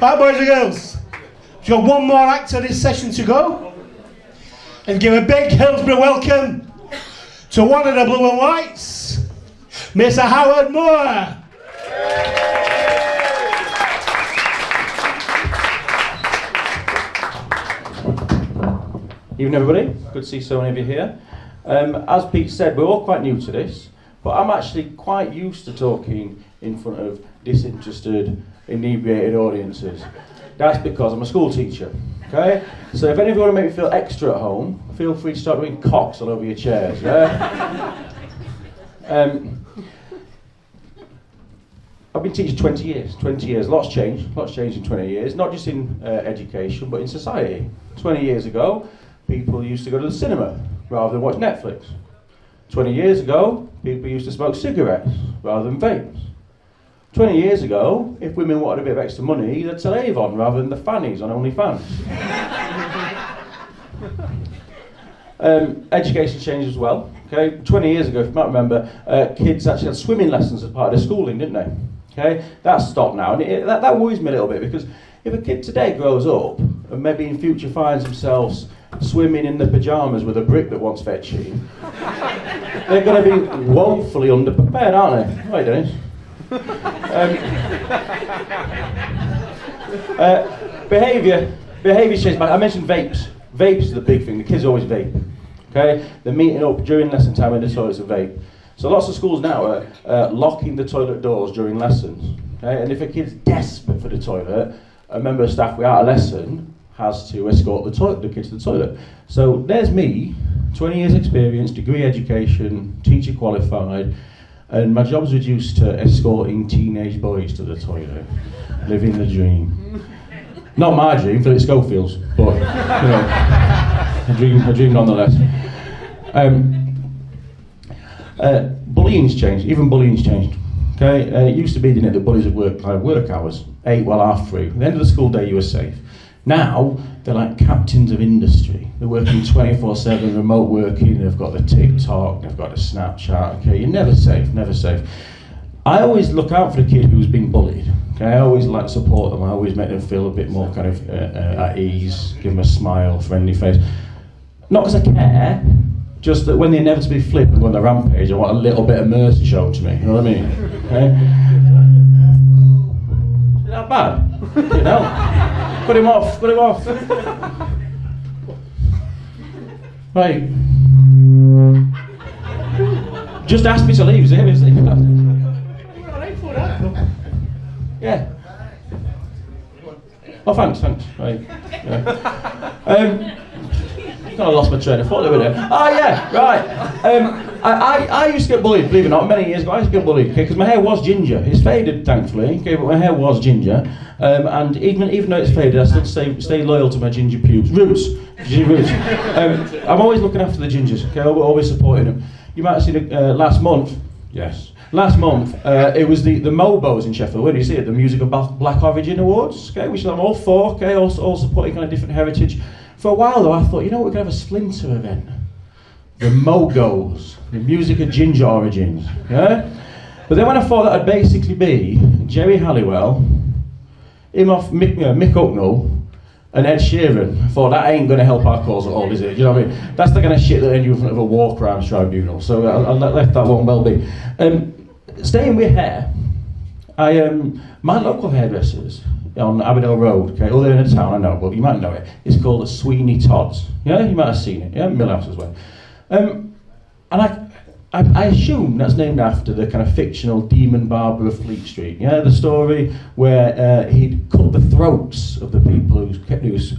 Right, boys and girls, we've got one more act of this session to go. And give a big Hillsborough welcome to one of the Blue and Whites, Mr. Howard Moore. Evening everybody, good to see so many of you here. As Pete said, we're all quite new to this, but I'm actually quite used to talking in front of disinterested, inebriated audiences. That's because I'm a school teacher, okay? So if any of you want to make me feel extra at home, feel free to start doing cocks all over your chairs, yeah? I've been teaching 20 years, lots changed in 20 years, not just in education, but in society. 20 years ago, people used to go to the cinema rather than watch Netflix. 20 years ago, people used to smoke cigarettes rather than vapes. 20 years ago, if women wanted a bit of extra money, they'd tell Avon rather than the fannies on OnlyFans. Education changed as well. Okay, 20 years ago, if you might remember, kids actually had swimming lessons as part of their schooling, didn't they? Okay, that's stopped now, and that worries me a little bit, because if a kid today grows up and maybe in future finds themselves swimming in the pyjamas with a brick that wants fetching, they're going to be woefully underprepared, aren't they? Right, Dennis? Behaviour's changed. I mentioned vapes. Vapes is the big thing. The kids always vape. Okay, they're meeting up during lesson time in the toilets to vape. So lots of schools now are locking the toilet doors during lessons. Okay, and if a kid's desperate for the toilet, a member of staff without a lesson has to escort the kids to the toilet. So there's me, 20 years experience, degree education, teacher qualified, and my job's reduced to escorting teenage boys to the toilet, living the dream. Not my dream, Philip Schofield's, but you know, a dream nonetheless. Bullying's changed, even bullying's changed. Okay, it used to be, didn't it, that bullies would work work hours, 8 well half through. At the end of the school day you were safe. Now, they're like captains of industry. They're working 24/7, remote working, they've got the TikTok, they've got the Snapchat, okay, you're never safe, never safe. I always look out for the kid who's been bullied, okay, I always like to support them, I always make them feel a bit more kind of at ease, give them a smile, friendly face. Not because I care, just that when they inevitably flip and go on the rampage, I want a little bit of mercy shown to me, you know what I mean? Okay? Is that bad? You know? Cut him off. Right. Just ask me to leave, seriously. Yeah. Oh, thanks. Right. Yeah. I lost my train of thought over there. Oh yeah, right. I used to get bullied, believe it or not, many years ago. I used to get bullied, okay, because my hair was ginger. It's faded, thankfully, okay, but my hair was ginger. And even though it's faded, I still stay loyal to my ginger pubes. Roots. I'm always looking after the gingers, okay, always supporting them. You might have seen last month, yes. Last month, it was the Mobos in Sheffield. Where do you see it? The Music of Black Origin Awards, okay, which I'm all for, okay, all supporting kind of different heritage. For a while though, I thought, you know what, we're going to have a splinter event. The Mogos, the Music of Ginger Origins, yeah? But then when I thought that would basically be Jerry Halliwell, Mick Hucknall, and Ed Sheeran, I thought that ain't going to help our cause at all, is it? You know what I mean? That's the kind of shit that end you in front of a war crimes tribunal, so I left that one well be. Staying with hair, my local hairdressers on Aberdale Road, okay, other than a town I know, but you might know it, it's called Sweeney Todd's. Yeah, you might have seen it, yeah, Millhouse as well. And I assume that's named after the kind of fictional demon barber of Fleet Street, yeah, the story where he'd cut the throats of the people whose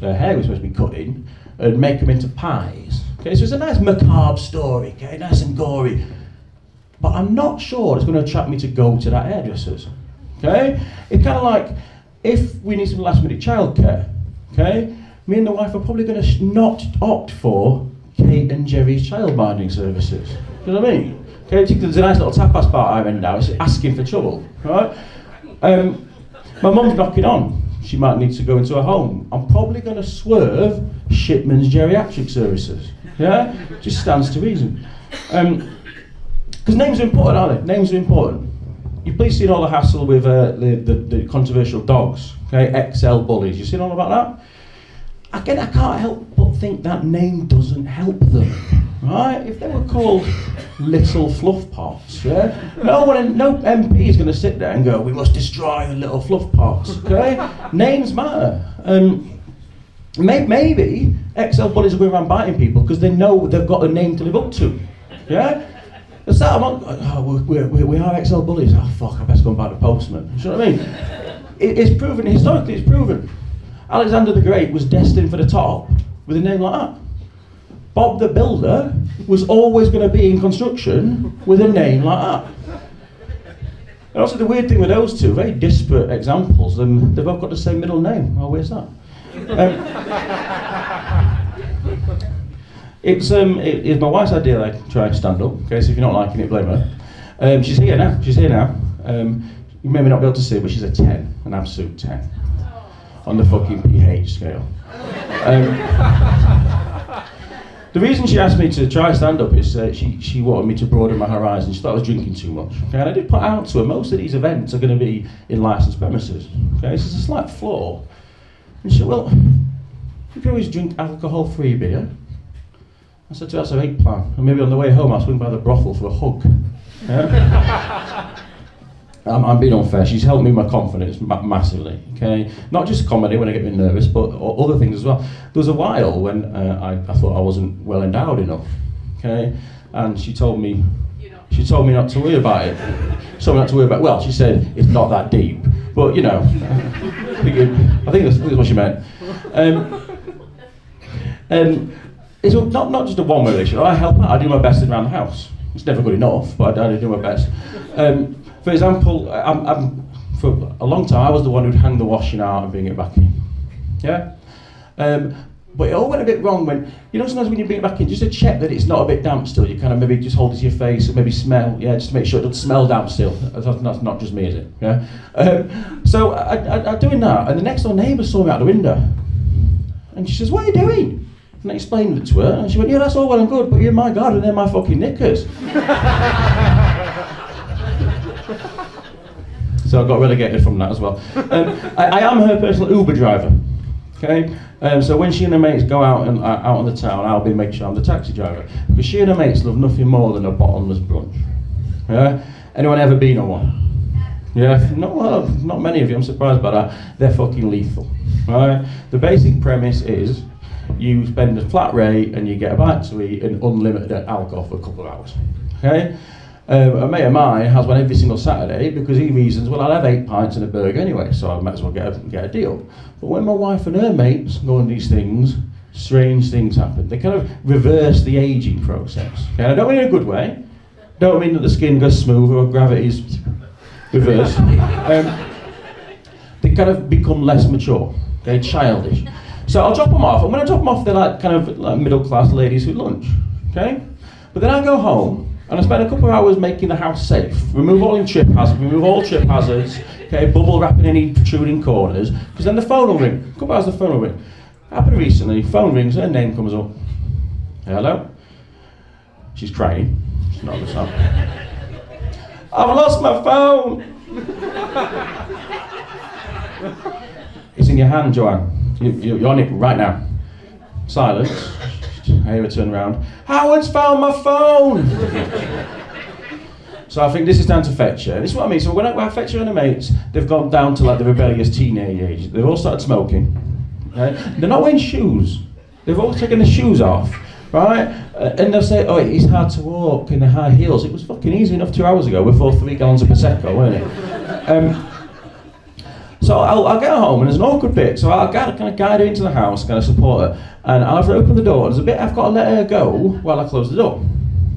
hair was supposed to be cutting and make them into pies. Okay, so it's a nice macabre story, okay, nice and gory. But I'm not sure it's going to attract me to go to that hairdresser's, okay? It's kind of like, if we need some last minute childcare, okay, me and the wife are probably going to not opt for Kate and Jerry's childminding services. You know what I mean? Okay, there's a nice little tapas bar I'm in now, it's asking for trouble, right? My mum's knocking on. She might need to go into a home. I'm probably going to swerve Shipman's geriatric services. Yeah? Just stands to reason. Because names are important, aren't they? Names are important. you've probably seen all the hassle with the controversial dogs, okay, XL bullies. You seen all about that? Again, I can't help but think that name doesn't help them, right? If they were called Little Fluff Pots, yeah, no MP is going to sit there and go, we must destroy the Little Fluff Pots, okay? Names matter. Maybe XL bullies are going around biting people because they know they've got a name to live up to, yeah? It's that, we are XL bullies. Oh fuck, I best go and bite the postman. You know what I mean? It's proven, historically it's proven. Alexander the Great was destined for the top with a name like that. Bob the Builder was always going to be in construction with a name like that. And also the weird thing with those two, very disparate examples, they've both got the same middle name. How weird's that? It's my wife's idea that I try and stand up. Okay, so if you're not liking it, blame her. She's here now. You may not be able to see, but she's a 10, an absolute 10, on the fucking pH scale. The reason she asked me to try stand up is she wanted me to broaden my horizons. She thought I was drinking too much. Okay, and I did put out to her, most of these events are going to be in licensed premises. Okay, so there's a slight flaw. And she said, well, you can always drink alcohol-free beer. I said to her, that's a great plan. And maybe on the way home I'll swing by the brothel for a hug. Yeah? I'm being unfair. She's helped me with my confidence massively. Okay, not just comedy when I get a bit nervous, but other things as well. There was a while when I thought I wasn't well endowed enough. Okay, and she told me not to worry about it. Well, she said it's not that deep, but you know, I think that's what she meant. It's not just a one-way relationship. I help out. I do my best around the house. It's never good enough, but I do my best. For example, for a long time I was the one who'd hang the washing out and bring it back in. Yeah? But it all went a bit wrong when, you know, sometimes when you bring it back in, just to check that it's not a bit damp still, you kind of maybe just hold it to your face and maybe smell, yeah, just to make sure it doesn't smell damp still. That's not just me, is it? Yeah? So I'm doing that, and the next door neighbour saw me out the window. And she says, what are you doing? And I explained it to her, and she went, yeah, that's all well and good, but you're my God, and they're my fucking knickers. So I got relegated from that as well. I am her personal Uber driver. Okay, so when she and her mates go out on the town, I'll be making sure I'm the taxi driver, because she and her mates love nothing more than a bottomless brunch. Yeah, anyone ever been on one? Yeah, not many of you. I'm surprised by that. They're fucking lethal. Right. The basic premise is you spend a flat rate and you get a bite to eat and unlimited alcohol for a couple of hours. Okay. A mate of mine has one every single Saturday because he reasons, well, I'll have 8 pints and a burger anyway, so I might as well get a deal. But when my wife and her mates go on these things, strange things happen. They kind of reverse the aging process. Okay? I don't mean in a good way. Don't mean that the skin goes smooth or gravity's reversed. They kind of become less mature. Okay, childish. So I'll drop them off, and when I drop them off, they're like kind of like middle-class ladies who lunch. Okay? But then I go home, and I spend a couple of hours making the house safe. Remove all trip hazards, okay, bubble wrapping any protruding corners, because then the phone will ring. A couple of hours the phone will ring. Happened recently, phone rings, her name comes up. Hello? She's crying. She's not understand. I've lost my phone! It's in your hand, Joanne. You're on it right now. Silence. I hear her turn around. Howard's found my phone! So I think this is down to fetch her. This is what I mean. So when I fetch her and her mates, they've gone down to like the rebellious teenage age. They've all started smoking. Right? They're not wearing shoes. They've all taken the shoes off. Right? And they'll say, oh, it's hard to walk in the high heels. It was fucking easy enough 2 hours ago before 3 gallons of Prosecco, weren't it? So I'll get her home, and there's an awkward bit, so I'll kind of guide her into the house, kind of support her, and I'll have her open the door. There's a bit I've got to let her go while I close the door.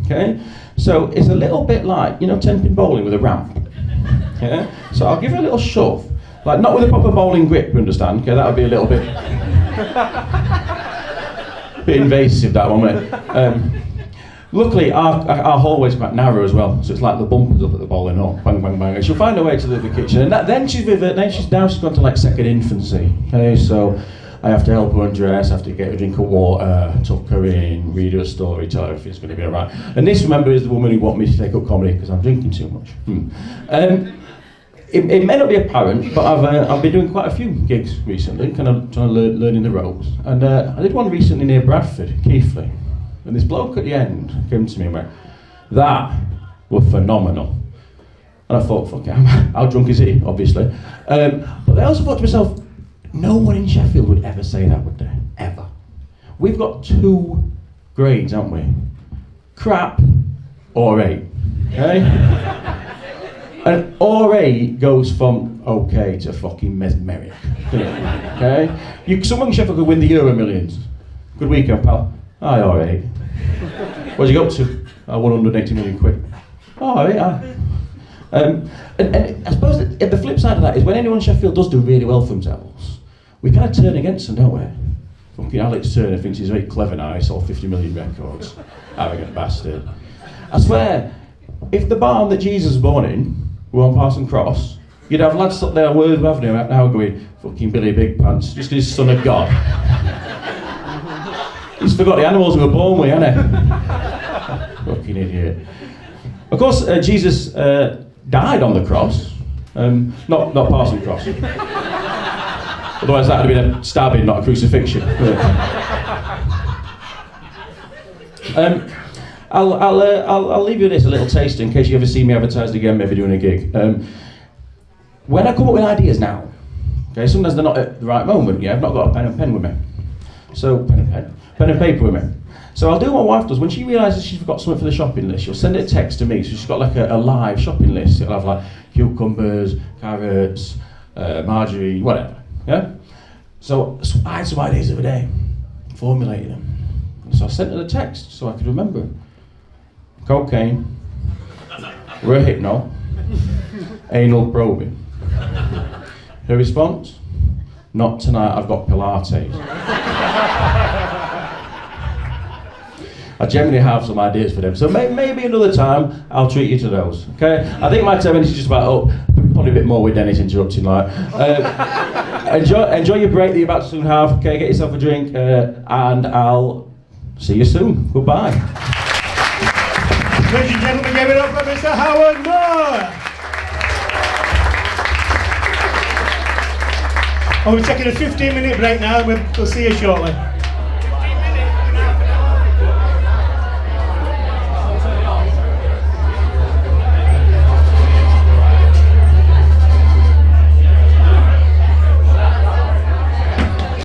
Okay? So it's a little bit like, you know, 10-pin bowling with a ramp. Okay? So I'll give her a little shove, like not with a proper bowling grip, you understand? Okay, that would be a little bit invasive, that one, wouldn't it? Luckily, our hallway's quite narrow as well, so it's like the bumpers up at the bowling hall, bang, bang, bang. And she'll find her way to the kitchen, and then she's gone to like second infancy. Okay, so I have to help her undress, I have to get her a drink of water, tuck her in, read her a story, tell her everything's going to be alright. And this, remember, is the woman who wanted me to take up comedy because I'm drinking too much. It may not be apparent, but I've been doing quite a few gigs recently, kind of trying to learning the ropes. And I did one recently near Bradford, Keighley. And this bloke at the end came to me and went, "That were phenomenal." And I thought, fuck it, how drunk is he, obviously. But I also thought to myself, no one in Sheffield would ever say that, would they? Ever. We've got 2 grades, haven't we? Crap or 8. Okay? And or 8 goes from okay to fucking mesmeric. Okay? Someone in Sheffield could win the Euro Millions. Good weekend, pal. Aye, or 8. What'd you go up to? 180 million quid. Oh, aye. And I suppose that the flip side of that is when anyone in Sheffield does do really well for themselves, we kind of turn against them, don't we? Fucking Alex Turner thinks he's very clever now, he sold 50 million records. Arrogant bastard. I swear, if the barn that Jesus was born in were on Parson Cross, you'd have lads up there Words Avenue now going, fucking Billy Big Pants, just because he's son of God. He's forgot the animals we were born with, hasn't he? Fucking idiot. Of course, Jesus died on the cross, not Parson Cross. Otherwise that would have been a stabbing, not a crucifixion. I'll leave you this, a little taste in case you ever see me advertised again, maybe doing a gig. When I come up with ideas now, okay, sometimes they're not at the right moment, yeah, I've not got a pen with me. So, pen and paper with me. So I'll do what my wife does. When she realises she's got something for the shopping list, she'll send a text to me. So she's got like a live shopping list. It'll have like cucumbers, carrots, margarine, whatever. Yeah? So I had some ideas the other day, formulated them. So I sent her a text so I could remember. Cocaine, Rohypnol, anal probing. Her response? Not tonight, I've got Pilates. I generally have some ideas for them, so maybe another time I'll treat you to those. Okay? I think my 10 minutes is just about probably a bit more with Dennis interrupting. Like, enjoy your break that you're about to soon have. Okay, get yourself a drink, and I'll see you soon. Goodbye. Ladies and gentlemen, give it up for Mr. Howard Moore. And we're taking a 15-minute break now. We'll see you shortly.